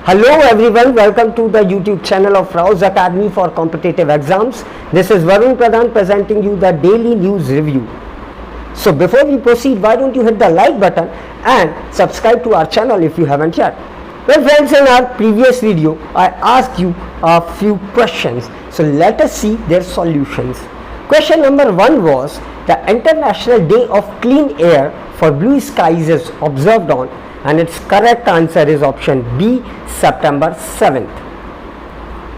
Hello everyone, welcome to the YouTube channel of Rao's Academy for Competitive Exams. This is Varun Pradhan presenting you the daily news review. So before we proceed, why don't you hit the like button and subscribe to our channel if you haven't yet. Well friends, in our previous video, I asked you a few questions. So let us see their solutions. Question number 1 was, the International Day of Clean Air for Blue Skies is observed on, and its correct answer is option B, September 7th.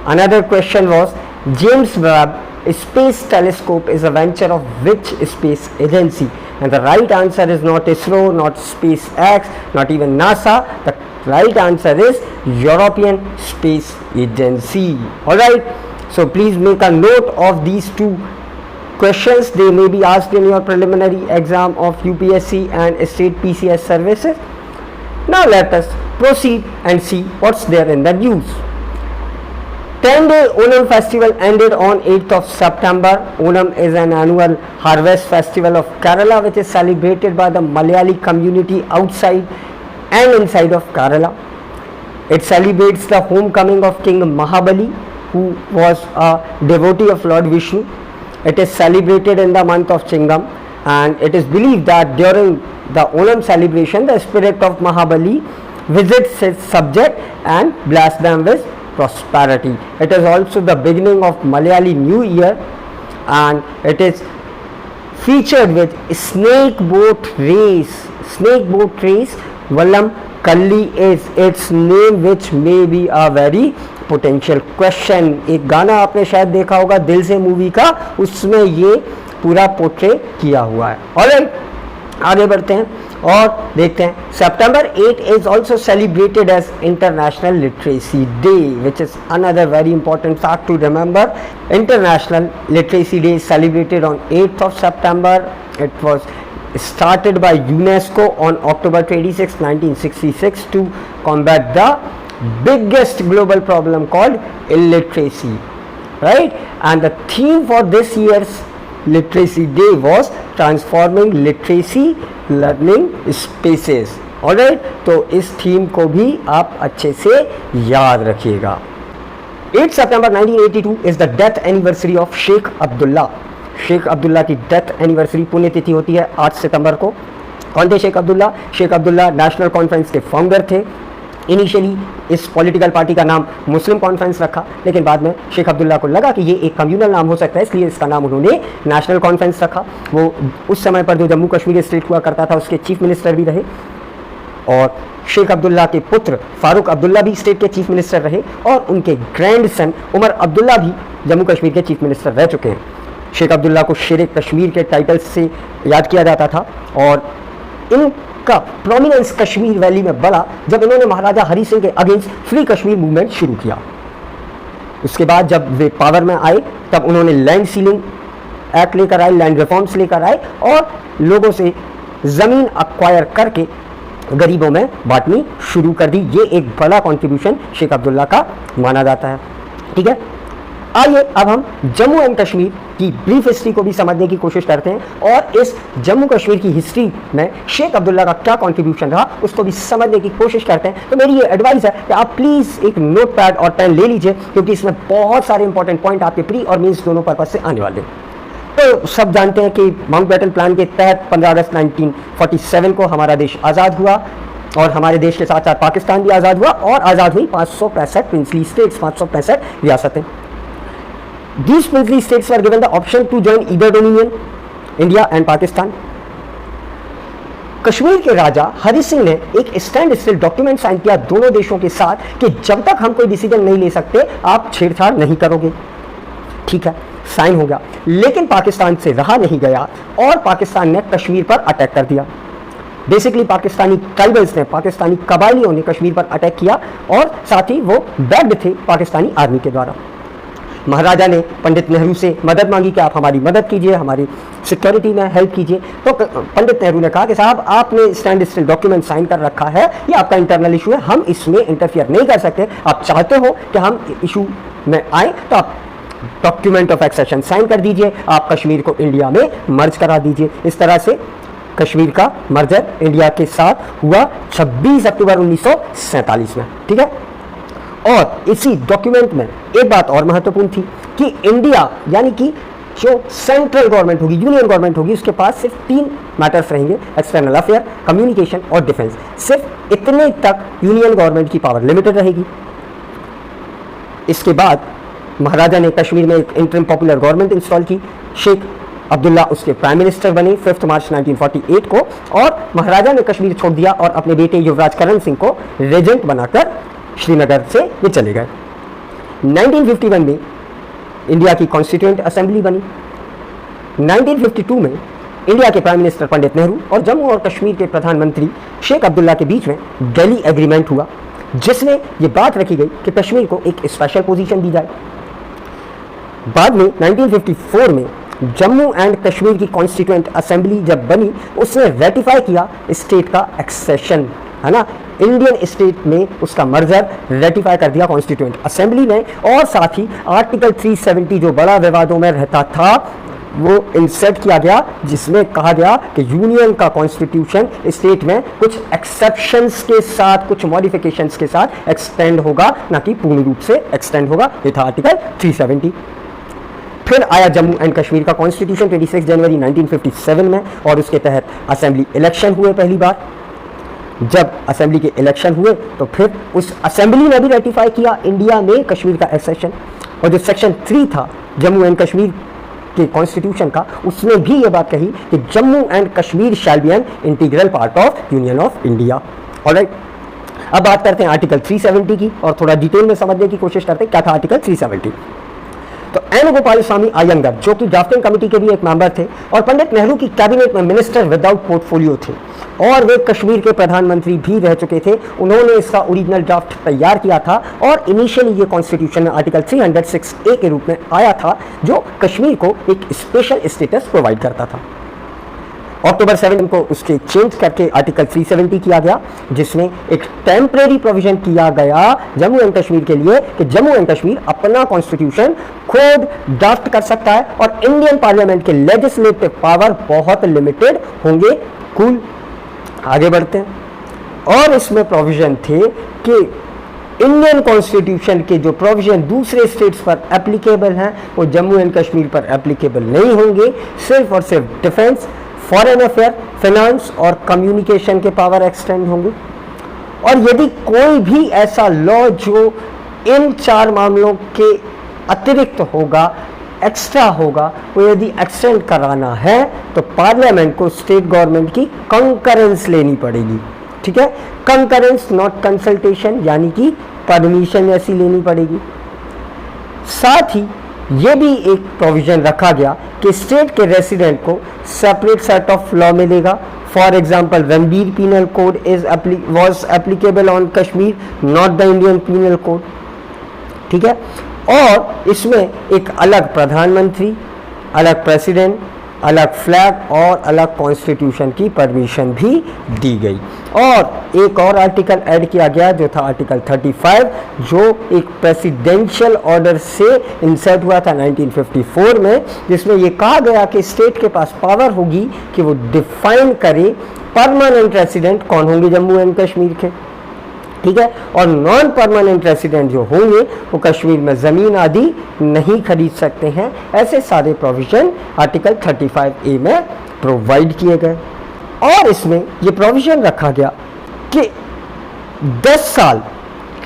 Another question was, James Webb Space Telescope is a venture of which space agency? And the right answer is not ISRO, not SpaceX, not even NASA. The right answer is European Space Agency. Alright, so please make a note of these two questions. They may be asked in your preliminary exam of UPSC and state PCS services. Now let us proceed and see what's there in the news. 10-day Onam festival ended on 8th of September. Onam is an annual harvest festival of Kerala which is celebrated by the Malayali community outside and inside of Kerala. It celebrates the homecoming of King Mahabali, who was a devotee of Lord Vishnu. It is celebrated in the month of Chingam, and it is believed that during the Onam celebration, the spirit of Mahabali visits his subject and bless them with prosperity. It is also the beginning of Malayali New Year, and it is featured with snake boat race. Snake boat race, Vallam Kalli is its name, which may be a very potential question. एक गाना आपने शायद देखा होगा दिल से movie का, उसमें ये पूरा पोर्ट्रे किया हुआ है. ऑलराइट, आगे बढ़ते हैं और देखते हैं. September 8 is also celebrated as International Literacy Day, which is another very important fact to remember. International Literacy Day is celebrated on 8th of September. It was started by UNESCO on October 26, 1966 to combat the biggest global problem called illiteracy, right? And the theme for this year's Literacy Day was transforming literacy learning spaces. Alright, तो इस theme को भी आप अच्छे से याद रखिएगा. 8 September 1982 is the death anniversary of Sheikh Abdullah. Sheikh Abdullah की डेथ एनिवर्सरी पुण्यतिथि होती है 8 सितंबर को. कौन थे शेख अब्दुल्ला? शेख अब्दुल्ला नेशनल कॉन्फ्रेंस के फाउंडर थे. इनिशियली इस पॉलिटिकल पार्टी का नाम मुस्लिम कॉन्फ्रेंस रखा, लेकिन बाद में शेख अब्दुल्ला को लगा कि ये एक कम्युनल नाम हो सकता है, इसलिए इसका नाम उन्होंने नेशनल कॉन्फ्रेंस रखा. वो उस समय पर जो जम्मू कश्मीर स्टेट हुआ करता था उसके चीफ मिनिस्टर भी रहे, और शेख अब्दुल्ला के पुत्र फारूक अब्दुल्ला भी स्टेट के चीफ मिनिस्टर रहे, और उनके ग्रैंडसन उमर अब्दुल्ला भी जम्मू कश्मीर के चीफ मिनिस्टर रह चुके हैं. शेख अब्दुल्ला को शेर कश्मीर के टाइटल से याद किया जाता था, और इनका प्रोमिनेंस कश्मीर वैली में बढ़ा जब इन्होंने महाराजा हरी सिंह के अगेंस्ट फ्री कश्मीर मूवमेंट शुरू किया. उसके बाद जब वे पावर में आए तब उन्होंने लैंड सीलिंग एक्ट लेकर आए, लैंड रिफॉर्म्स लेकर आए, और लोगों से ज़मीन अक्वायर करके गरीबों में बांटनी शुरू कर दी. ये एक बड़ा कॉन्ट्रीब्यूशन शेख अब्दुल्ला का माना जाता है. ठीक है, आइए अब हम जम्मू एंड कश्मीर की ब्रीफ हिस्ट्री को भी समझने की कोशिश करते हैं, और इस जम्मू कश्मीर की हिस्ट्री में शेख अब्दुल्ला का क्या कंट्रीब्यूशन रहा उसको भी समझने की कोशिश करते हैं. तो मेरी ये एडवाइस है कि आप प्लीज़ एक नोट पैड और पेन ले लीजिए, क्योंकि इसमें बहुत सारे इंपॉर्टेंट पॉइंट आपके प्री और मीन्स दोनों पर्पज से आने वाले हैं. तो सब जानते हैं कि माउंटबेटन प्लान के तहत 15 अगस्त 1947 को हमारा देश आज़ाद हुआ, और हमारे देश के साथ साथ पाकिस्तान भी आज़ाद हुआ, और आज़ाद हुई 565 प्रिंसली स्टेट्स, 565 रियासतें. These princely states were given the option to join either dominion, India and Pakistan. Kashmir के राजा हरि सिंह ने एक स्टैंड स्टिल डॉक्यूमेंट साइन किया दोनों देशों के साथ कि जब तक हम कोई डिसीजन नहीं ले सकते आप छेड़छाड़ नहीं करोगे. ठीक है, साइन हो गया, लेकिन पाकिस्तान से रहा नहीं गया और पाकिस्तान ने कश्मीर पर अटैक कर दिया. बेसिकली पाकिस्तानी ट्राइबल्स ने, पाकिस्तानी कबायलियों ने कश्मीर पर अटैक किया, और साथ ही वो बैक्ड थे पाकिस्तानी आर्मी के द्वारा. महाराजा ने पंडित नेहरू से मदद मांगी कि आप हमारी मदद कीजिए, हमारी सिक्योरिटी में हेल्प कीजिए. तो पंडित नेहरू ने कहा कि साहब आपने स्टैंड स्टिल डॉक्यूमेंट साइन कर रखा है, ये आपका इंटरनल इशू है, हम इसमें इंटरफियर नहीं कर सकते. आप चाहते हो कि हम इशू में आए तो आप डॉक्यूमेंट ऑफ एक्सेशन साइन कर दीजिए, आप कश्मीर को इंडिया में मर्ज करा दीजिए. इस तरह से कश्मीर का मर्जर इंडिया के साथ हुआ 26 अक्टूबर 1947 में. ठीक है, और इसी डॉक्यूमेंट में एक बात और महत्वपूर्ण थी कि इंडिया यानी कि जो सेंट्रल गवर्नमेंट होगी, यूनियन गवर्नमेंट होगी, उसके पास सिर्फ 3 मैटर्स रहेंगे, एक्सटर्नल अफेयर, कम्युनिकेशन और डिफेंस। सिर्फ इतने तक यूनियन गवर्नमेंट की पावर लिमिटेड रहेगी। इसके बाद महाराजा ने कश्मीर में एक इंटरिम पॉपुलर गवर्नमेंट इंस्टॉल की। शेख अब्दुल्ला उसके प्राइम मिनिस्टर बने 5 मार्च 1948 को, और महाराजा ने कश्मीर छोड़ दिया और अपने बेटे युवराज करण सिंह को रेजेंट बनाकर श्रीनगर से ये चले गए। 1951 में इंडिया की कॉन्स्टिट्यूएंट असेंबली बनी। 1952 में इंडिया के प्राइम मिनिस्टर पंडित नेहरू और जम्मू और कश्मीर के प्रधानमंत्री शेख अब्दुल्ला के बीच में दिल्ली एग्रीमेंट हुआ, जिसमें यह बात रखी गई कि कश्मीर को एक स्पेशल पोजीशन दी जाए। बाद में 1954 में जम्मू एंड कश्मीर की कॉन्स्टिट्यूएंट असेंबली जब बनी, उसने रेटिफाई किया स्टेट का एक्सेशन, है ना, इंडियन स्टेट में उसका मर्जर रेटिफाई कर दिया कॉन्स्टिट्यूएंट असेंबली ने। और साथ ही आर्टिकल 370 जो बड़ा विवादों में रहता था वो इंसर्ट किया गया, जिसमें कहा गया कि यूनियन का कॉन्स्टिट्यूशन स्टेट में कुछ एक्सेप्शंस के साथ, कुछ मॉडिफिकेशंस के साथ एक्सटेंड होगा, ना कि पूर्ण रूप से एक्सटेंड होगा। ये था आर्टिकल 370। फिर आया जम्मू एंड कश्मीर का कॉन्स्टिट्यूशन 26 जनवरी 1957 में, और उसके तहत असेंबली इलेक्शन हुए पहली बार। जब असेंबली के इलेक्शन हुए तो फिर उस असेंबली ने भी रेटिफाई किया इंडिया में कश्मीर का एक्सेशन। और जो सेक्शन 3 था जम्मू एंड कश्मीर के कॉन्स्टिट्यूशन का, उसने भी ये बात कही कि Jammu and Kashmir shall be an integral part of union of India. Alright, अब बात करते हैं आर्टिकल 370 की और थोड़ा डिटेल में समझने की कोशिश करते हैं क्या था आर्टिकल 370। तो एन गोपाल स्वामी अयंगर जो कि ड्राफ्टिंग कमेटी के भी एक मेंबर थे और पंडित नेहरू की कैबिनेट में मिनिस्टर विदाउट पोर्टफोलियो थे, और वे कश्मीर के प्रधानमंत्री भी रह चुके थे। उन्होंने इसका ओरिजिनल ड्राफ्ट तैयार किया था और इनिशियली ये कॉन्स्टिट्यूशन में आर्टिकल 306A के रूप में आया था, जो कश्मीर को एक स्पेशल स्टेटस प्रोवाइड करता था। अक्टूबर 7 को उसके चेंज करके आर्टिकल 370 किया गया, जिसमें एक टेम्परेरी प्रोविजन किया गया जम्मू एंड कश्मीर के लिए कि जम्मू एंड कश्मीर अपना कॉन्स्टिट्यूशन खुद ड्राफ्ट कर सकता है और इंडियन पार्लियामेंट के लेजिस्लेटिव पावर बहुत लिमिटेड होंगे। कूल, आगे बढ़ते हैं। और इसमें प्रोविजन थे कि इंडियन कॉन्स्टिट्यूशन के जो प्रोविजन दूसरे स्टेट्स पर एप्लीकेबल हैं वो जम्मू एंड कश्मीर पर एप्लीकेबल नहीं होंगे। सिर्फ और सिर्फ डिफेंस, फॉरेन अफेयर, फाइनेंस और कम्युनिकेशन के पावर एक्सटेंड होंगे। और यदि कोई भी ऐसा लॉ जो इन 4 मामलों के अतिरिक्त होगा, एक्स्ट्रा होगा, वो यदि एक्सटेंड कराना है तो पार्लियामेंट को स्टेट गवर्नमेंट की कंकरेंस लेनी पड़ेगी। ठीक है, कंकरेंस नॉट कंसल्टेशन, यानी कि परमिशन ऐसी लेनी पड़ेगी। साथ ही ये भी एक प्रोविजन रखा गया कि स्टेट के रेसिडेंट को सेपरेट सेट ऑफ लॉ मिलेगा। For example, Ranbir penal code was applicable on Kashmir, not the Indian penal code. ठीक है, और इसमें एक अलग प्रधानमंत्री, अलग प्रेसिडेंट, अलग फ्लैग और अलग कॉन्स्टिट्यूशन की परमिशन भी दी गई। और एक और आर्टिकल ऐड किया गया जो था आर्टिकल 35, जो एक प्रेसिडेंशियल ऑर्डर से इंसर्ट हुआ था 1954 में, जिसमें ये कहा गया कि स्टेट के पास पावर होगी कि वो डिफाइन करे परमानेंट रेसिडेंट कौन होंगे जम्मू एंड कश्मीर के। ठीक है, और नॉन परमानेंट रेसिडेंट जो होंगे वो कश्मीर में ज़मीन आदि नहीं खरीद सकते हैं। ऐसे सारे प्रोविज़न आर्टिकल 35A में प्रोवाइड किए गए। और इसमें ये प्रोविज़न रखा गया कि 10 साल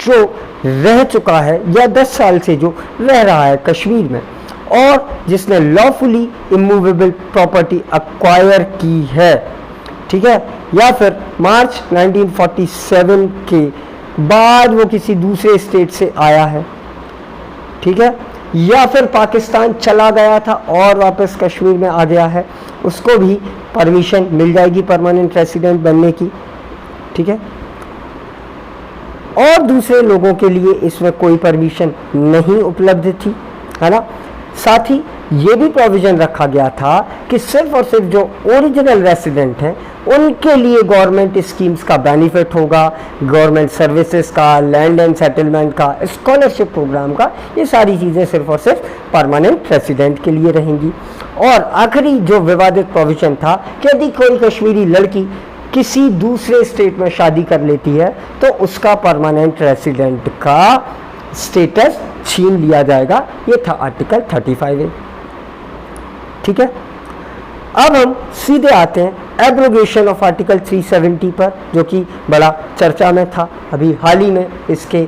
जो रह चुका है या 10 साल से जो रह रहा है कश्मीर में और जिसने लॉफुली इमूवेबल प्रॉपर्टी एक्वायर की है, ठीक है, या फिर मार्च 1947 के बाद वो किसी दूसरे स्टेट से आया है, ठीक है, या फिर पाकिस्तान चला गया था और वापस कश्मीर में आ गया है, उसको भी परमिशन मिल जाएगी परमानेंट रेसिडेंट बनने की। ठीक है, और दूसरे लोगों के लिए इसमें कोई परमिशन नहीं उपलब्ध थी, है ना। साथ ही ये भी प्रोविज़न रखा गया था कि सिर्फ और सिर्फ जो ओरिजिनल रेसिडेंट हैं उनके लिए गवर्नमेंट स्कीम्स का बेनिफिट होगा, गवर्नमेंट सर्विसेज का, लैंड एंड सेटलमेंट का, स्कॉलरशिप प्रोग्राम का, ये सारी चीज़ें सिर्फ और सिर्फ परमानेंट रेसिडेंट के लिए रहेंगी। और आखिरी जो विवादित प्रोविज़न था कि यदि कोई कश्मीरी लड़की किसी दूसरे स्टेट में शादी कर लेती है तो उसका परमानेंट रेसिडेंट का स्टेटस छीन लिया जाएगा। ये था आर्टिकल 35A। ठीक है, अब हम सीधे आते हैं एब्रोगेशन ऑफ आर्टिकल 370 पर, जो कि बड़ा चर्चा में था। अभी हाल ही में इसके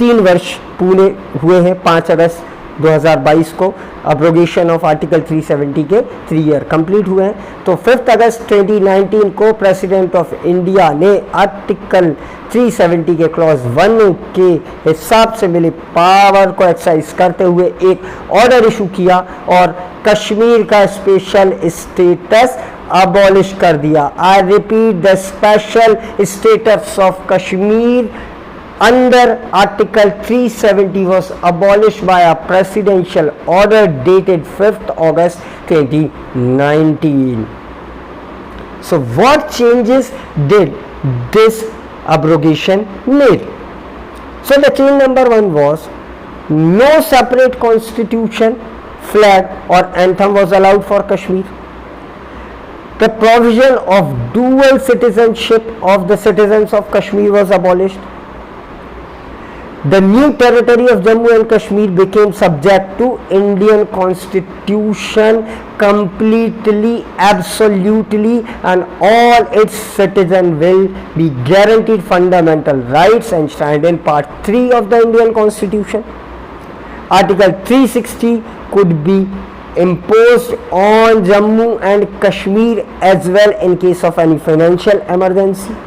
3 वर्ष पूरे हुए हैं। 5 अगस्त 2022 को अब्रोगेशन ऑफ आर्टिकल 370 के 3 ईयर कंप्लीट हुए हैं। तो 5 अगस्त 2019 को प्रेसिडेंट ऑफ इंडिया ने आर्टिकल 370 के क्लॉज 1 के हिसाब से मिले पावर को एक्सरसाइज करते हुए एक ऑर्डर इशू किया और कश्मीर का स्पेशल स्टेटस अबॉलिश कर दिया। I repeat, the special status of Kashmir under Article 370 was abolished by a presidential order dated 5th August 2019. So what changes did this abrogation made? So the change number 1 was no separate constitution, flag or anthem was allowed for Kashmir. The provision of dual citizenship of the citizens of Kashmir was abolished. The new territory of Jammu and Kashmir became subject to Indian Constitution completely, absolutely, and all its citizens will be guaranteed fundamental rights enshrined in Part 3 of the Indian Constitution. Article 360 could be imposed on Jammu and Kashmir as well in case of any financial emergency.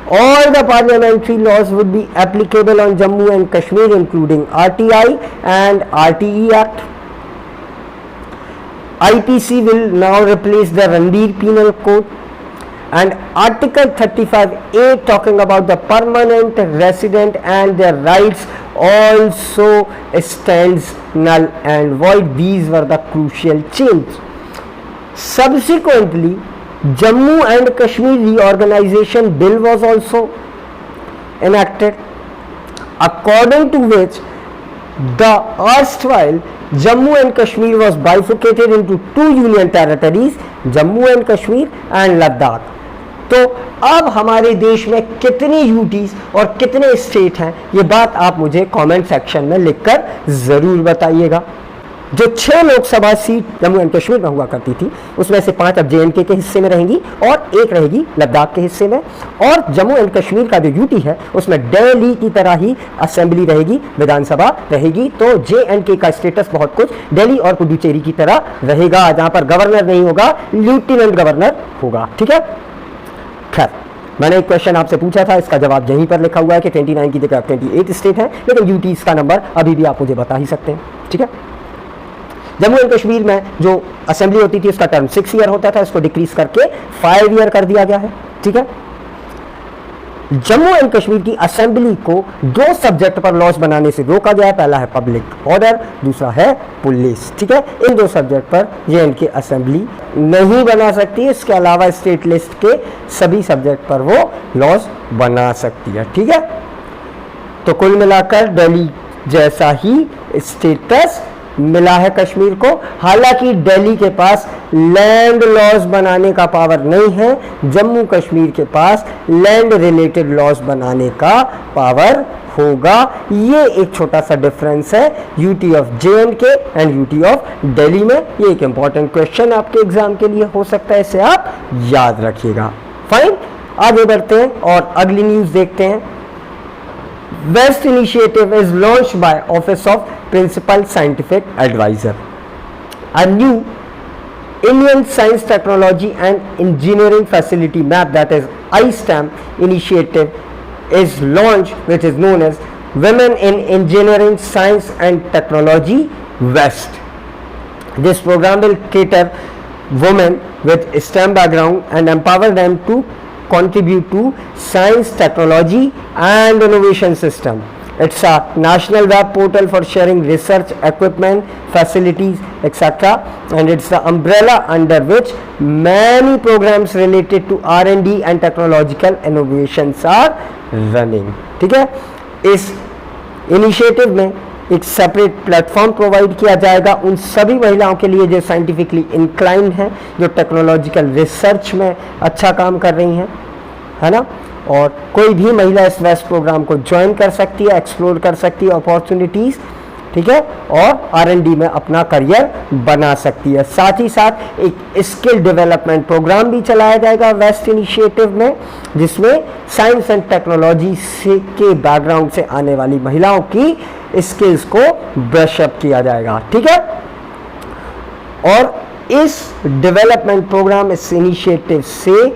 All the parliamentary laws would be applicable on Jammu and Kashmir, including RTI and RTE Act. IPC will now replace the Ranbir Penal Code, and Article 35A talking about the permanent resident and their rights also stands null and void. These were the crucial changes. Subsequently, Jammu and Kashmir Reorganization Bill was also enacted, according to which the erstwhile Jammu and Kashmir was bifurcated into 2 union territories, Jammu and Kashmir and Ladakh. तो अब हमारे देश में कितनी UTs और कितने state हैं, ये बात आप मुझे कमेंट सेक्शन में लिखकर ज़रूर बताइएगा। जो 6 लोकसभा सीट जम्मू एंड कश्मीर में हुआ करती थी, उसमें से 5 अब JNK के हिस्से में रहेंगी और 1 रहेगी लद्दाख के हिस्से में। और जम्मू एंड कश्मीर का जो यूटी है उसमें दिल्ली की तरह ही असेंबली रहेगी, विधानसभा रहेगी। तो JNK का स्टेटस बहुत कुछ दिल्ली और पुडुचेरी की तरह रहेगा, जहां पर गवर्नर नहीं होगा, लेफ्टिनेंट गवर्नर होगा। ठीक है, खैर मैंने एक क्वेश्चन आपसे पूछा था, इसका जवाब यहीं पर लिखा हुआ है कि 29 की जगह 28 स्टेट है, लेकिन यूटीज का नंबर अभी भी आप मुझे बता ही सकते हैं। ठीक है, जम्मू एंड कश्मीर में जो असेंबली होती थी उसका टर्म 6 ईयर होता था, इसको डिक्रीज करके 5 ईयर कर दिया गया है। ठीक है, जम्मू एंड कश्मीर की असेंबली को 2 सब्जेक्ट पर लॉज बनाने से रोका गया है। पहला है पब्लिक ऑर्डर, दूसरा है पुलिस। ठीक है, इन 2 सब्जेक्ट पर JNK असेंबली नहीं बना सकती, इसके अलावा स्टेट लिस्ट के सभी सब्जेक्ट पर वो लॉज बना सकती है। ठीक है, तो कुल मिलाकर दिल्ली जैसा ही स्टेटस मिला है कश्मीर को। हालांकि दिल्ली के पास लैंड लॉज बनाने का पावर नहीं है, जम्मू कश्मीर के पास लैंड रिलेटेड लॉज बनाने का पावर होगा। ये एक छोटा सा डिफरेंस है UT of JNK and UT of Delhi में। ये एक इंपॉर्टेंट क्वेश्चन आपके एग्जाम के लिए हो सकता है, इसे आप याद रखिएगा। फाइन, आगे बढ़ते हैं और अगली न्यूज देखते हैं। West initiative is launched by Office of Principal Scientific Advisor. A new Indian Science, Technology and Engineering Facility Map, that is ISTEM initiative is launched, which is known as Women in Engineering, Science and Technology West. This program will cater women with STEM background and empower them to contribute to science, technology and innovation system. It's a national web portal for sharing research equipment, facilities, etc. and it's the umbrella under which many programs related to R&D and technological innovations are running. ठीक है, इस initiative में एक separate platform provide किया जाएगा उन सभी महिलाओं के लिए जो साइंटिफिकली इंक्लाइंड हैं, जो टेक्नोलॉजिकल रिसर्च में अच्छा काम कर रही हैं, है ना। और कोई भी महिला इस वेस्ट प्रोग्राम को ज्वाइन कर सकती है, एक्सप्लोर कर सकती है अपॉर्चुनिटीज़, ठीक है, और R&D में अपना करियर बना सकती है। साथ ही साथ एक स्किल डेवलपमेंट प्रोग्राम भी चलाया जाएगा वेस्ट इनिशिएटिव में, जिसमें साइंस एंड टेक्नोलॉजी से के बैकग्राउंड से आने वाली महिलाओं की स्किल्स को ब्रश अप किया जाएगा, ठीक है। और इस डेवलपमेंट प्रोग्राम, इस इनिशिएटिव से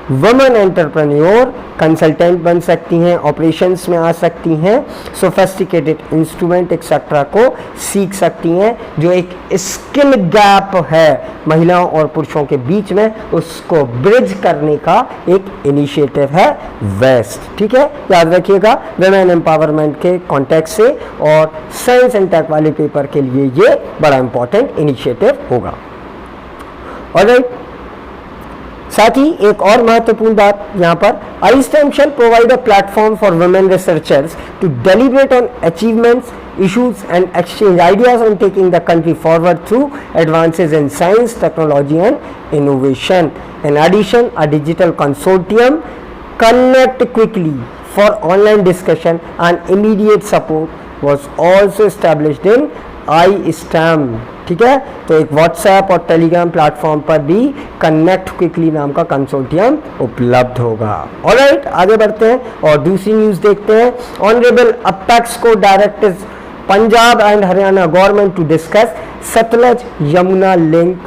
वुमेन एंटरप्रेन्योर कंसल्टेंट बन सकती हैं, ऑपरेशंस में आ सकती हैं, सोफिस्टिकेटेड इंस्ट्रूमेंट एक्सेट्रा को सीख सकती हैं। जो एक स्किल गैप है महिलाओं और पुरुषों के बीच में, उसको ब्रिज करने का एक इनिशिएटिव है वेस्ट, ठीक है। याद रखिएगा वुमेन एम्पावरमेंट के कॉन्टेक्स्ट से और साइंस एंड टेक वाले पेपर के लिए ये बड़ा इंपॉर्टेंट इनिशिएटिव होगा। ऑलराइट, साथ ही एक और महत्वपूर्ण बात यहाँ पर, iSTEM shall provide a platform for women researchers to deliberate on achievements, issues and exchange ideas on taking the country forward through advances in science, technology and innovation. In addition, a digital consortium, Connect Quickly, for online discussion and immediate support was also established in iSTEM, ठीक है। तो एक WhatsApp और Telegram platform पर भी connect quickly नाम का consortium उपलब्ध होगा। ऑलराइट, आगे बढ़ते हैं और दूसरी न्यूज देखते हैं। ऑनरेबल अपेक्स को directive Punjab and Haryana government to discuss Sutlej Yamuna link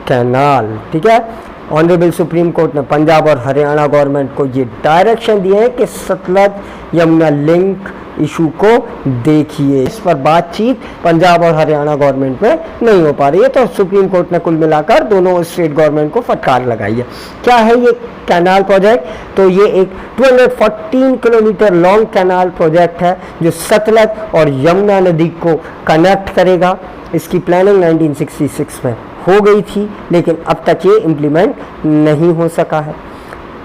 canal, ठीक है। ऑनरेबल सुप्रीम कोर्ट ने पंजाब और हरियाणा गवर्नमेंट को ये डायरेक्शन दिए हैं कि सतलज यमुना लिंक इशू को देखिए। इस पर बातचीत पंजाब और हरियाणा गवर्नमेंट में नहीं हो पा रही है, तो सुप्रीम कोर्ट ने कुल मिलाकर दोनों स्टेट गवर्नमेंट को फटकार लगाई है। क्या है ये कैनाल प्रोजेक्ट? तो ये एक 214 किलोमीटर लॉन्ग कैनाल प्रोजेक्ट है जो सतलज और यमुना नदी को कनेक्ट करेगा। इसकी प्लानिंग 1966 में हो गई थी, लेकिन अब तक ये इम्प्लीमेंट नहीं हो सका है।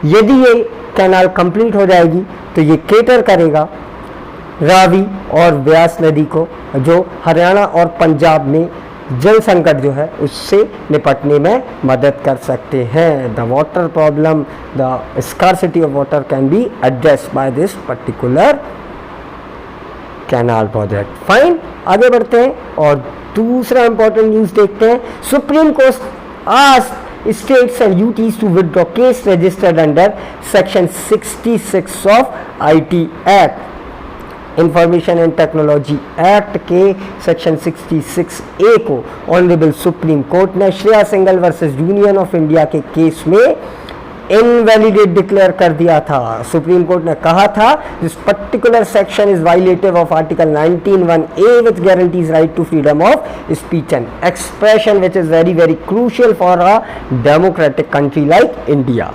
यदि ये कैनाल कंप्लीट हो जाएगी तो ये केटर करेगा रावी और व्यास नदी को, जो हरियाणा और पंजाब में जल संकट जो है उससे निपटने में मदद कर सकते हैं। The water problem, the scarcity of water can be addressed by this particular canal project. Fine, आगे बढ़ते हैं और दूसरा इंपॉर्टेंट न्यूज देखते हैं। सुप्रीम कोर्ट आज states and UTs to withdraw case registered under section 66 of IT Act। Information and technology act के section 66A को ऑनरेबल सुप्रीम कोर्ट ने Shreya Singhal versus union of India के केस में इनवैलिडेट डिक्लेयर कर दिया था। सुप्रीम कोर्ट ने कहा था this particular section is violative of article 19(1)A which guarantees right to freedom of speech and expression which is very very crucial for a democratic country like India.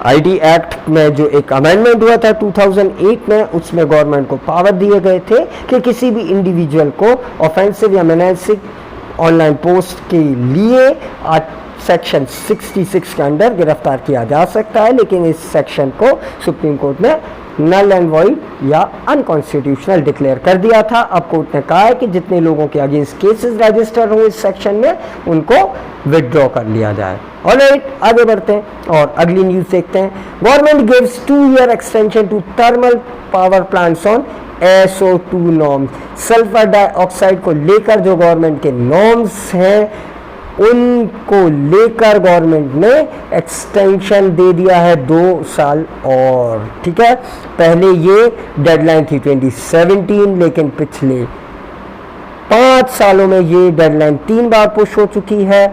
IT act में जो एक amendment हुआ था 2008 में, उसमें government को power दिए गए थे कि किसी भी इंडिविजुअल को ऑफेंसिव या मेनेसिंग ऑनलाइन पोस्ट के लिए सेक्शन 66 के अंडर गिरफ्तार किया जा सकता है, लेकिन इस सेक्शन को सुप्रीम कोर्ट ने नल एंड वॉइड या अनकॉन्स्टिट्यूशनल डिक्लेयर कर दिया था। अब कोर्ट ने कहा है कि जितने लोगों के अगेंस्ट केसेस रजिस्टर हों इस सेक्शन में, उनको विदड्रॉ कर लिया जाए। ऑलराइट, आगे बढ़ते हैं और अगली न्यूज देखते हैं। Government gives 2 year extension to thermal power plants on SO2 norms. Sulphur dioxide को लेकर जो गवर्नमेंट के नॉर्म्स हैं उनको लेकर गवर्नमेंट ने एक्सटेंशन दे दिया है 2 साल और, ठीक है। पहले ये डेडलाइन थी 2017, लेकिन पिछले 5 सालों में ये डेडलाइन 3 बार पुश हो चुकी है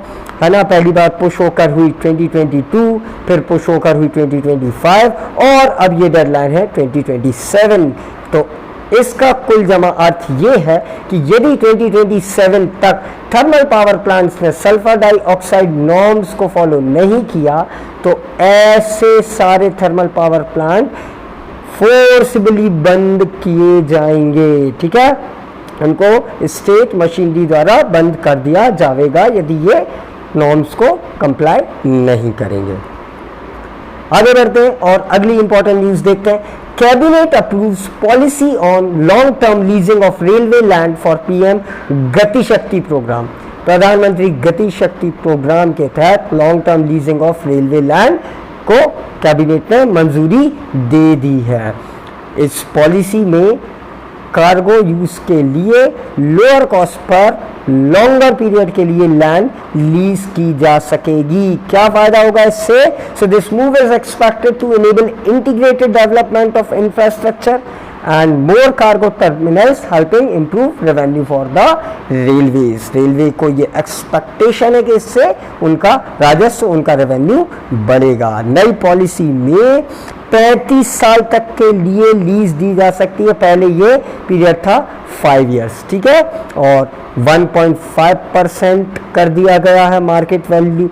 ना। पहली बार पुश होकर हुई 2022, फिर पुश होकर हुई 2025 और अब ये डेडलाइन है 2027। तो इसका कुल जमा अर्थ ये है कि यदि 2027 तक थर्मल पावर प्लांट्स ने सल्फर डाइऑक्साइड नॉर्म्स को फॉलो नहीं किया तो ऐसे सारे थर्मल पावर प्लांट फोर्सबली बंद किए जाएंगे, ठीक है। उनको स्टेट मशीनरी द्वारा बंद कर दिया जाएगा यदि ये नॉर्म्स को कंप्लाई नहीं करेंगे। आगे बढ़ते हैं और अगली इंपॉर्टेंट न्यूज देखते हैं। Cabinet approves policy on long term leasing of railway land for PM Gati शक्ति प्रोग्राम। प्रधानमंत्री गति शक्ति प्रोग्राम के तहत long term leasing of railway land को कैबिनेट ने मंजूरी दे दी है। इस पॉलिसी में कार्गो यूज के लिए lower cost per longer period के लिए लैंड लीज की जा सकेगी। क्या फायदा होगा इससे? So this move is expected to enable integrated development of infrastructure and more cargo terminals helping improve revenue for the railways। Railway को ये एक्सपेक्टेशन है कि इससे उनका राजस्व, उनका रेवेन्यू बढ़ेगा। नई पॉलिसी में 35 साल तक के लिए लीज दी जा सकती है। पहले ये पीरियड था 5 इयर्स, ठीक है, और 1.5% कर दिया गया है मार्केट वैल्यू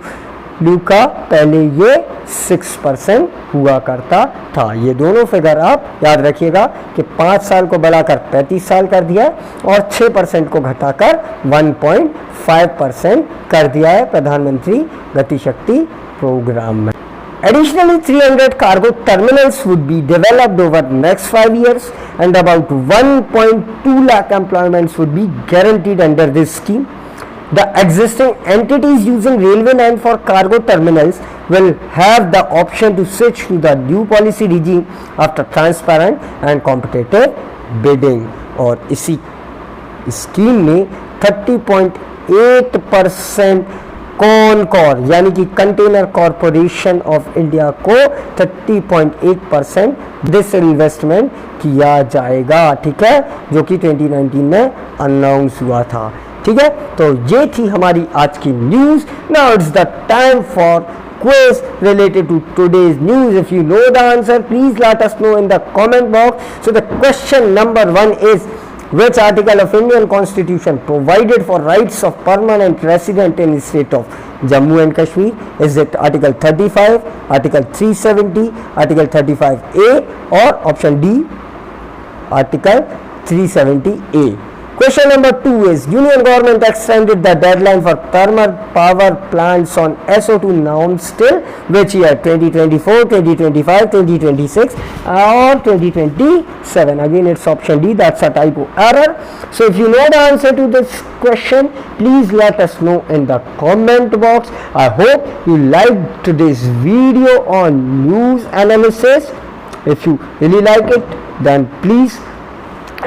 का। पहले ये 6% हुआ करता था। ये दोनों फिगर आप याद रखिएगा कि 5 साल को बढ़ाकर 35 साल कर दिया है और 6% को घटाकर 1.5% कर दिया है प्रधानमंत्री गति शक्ति प्रोग्राम में। Additionally, 300 cargo terminals would be developed over next 5 years and about 1.2 lakh employments would be guaranteed under this scheme. The existing entities using railway line for cargo terminals will have the option to switch to the new policy regime after transparent and competitive bidding। और इसी scheme में 30.8% कॉनकॉर यानी कि container corporation of India को 30.8% disinvestment किया जाएगा, ठीक है, जो कि 2019 में अनाउंस हुआ था, ठीक है। तो ये थी हमारी आज की news. Now it's the time for quiz related to today's news. If you know the answer, please let us know in the comment box. So the question number 1 is, which article of Indian Constitution provided for rights of permanent resident in the state of Jammu and Kashmir? Is it Article 35, Article 370, Article 35A, or option D, Article 370A? Question number 2 is, Union government extended the deadline for thermal power plants on SO2 norms till which year? 2024, 2025, 2026 or 2027? Again it's option D, that's a typo error. So if you know the answer to this question, please let us know in the comment box. I hope you liked today's video on news analysis. If you really like it, then please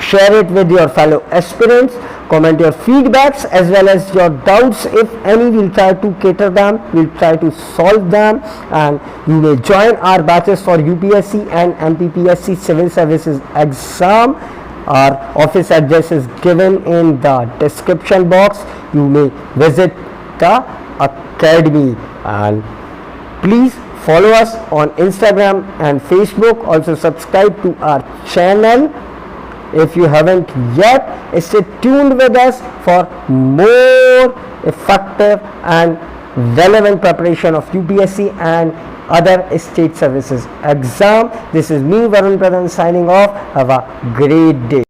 share it with your fellow aspirants. Comment your feedbacks as well as your doubts, if any. We'll try to cater them, we'll try to solve them, and you may join our batches for UPSC and MPPSC civil services exam. Our office address is given in the description box. You may visit the academy, and please follow us on Instagram and Facebook. Also subscribe to our channel if you haven't yet. Stay tuned with us for more effective and relevant preparation of UPSC and other state services exam. This is me, Varun Pradhan, signing off. Have a great day.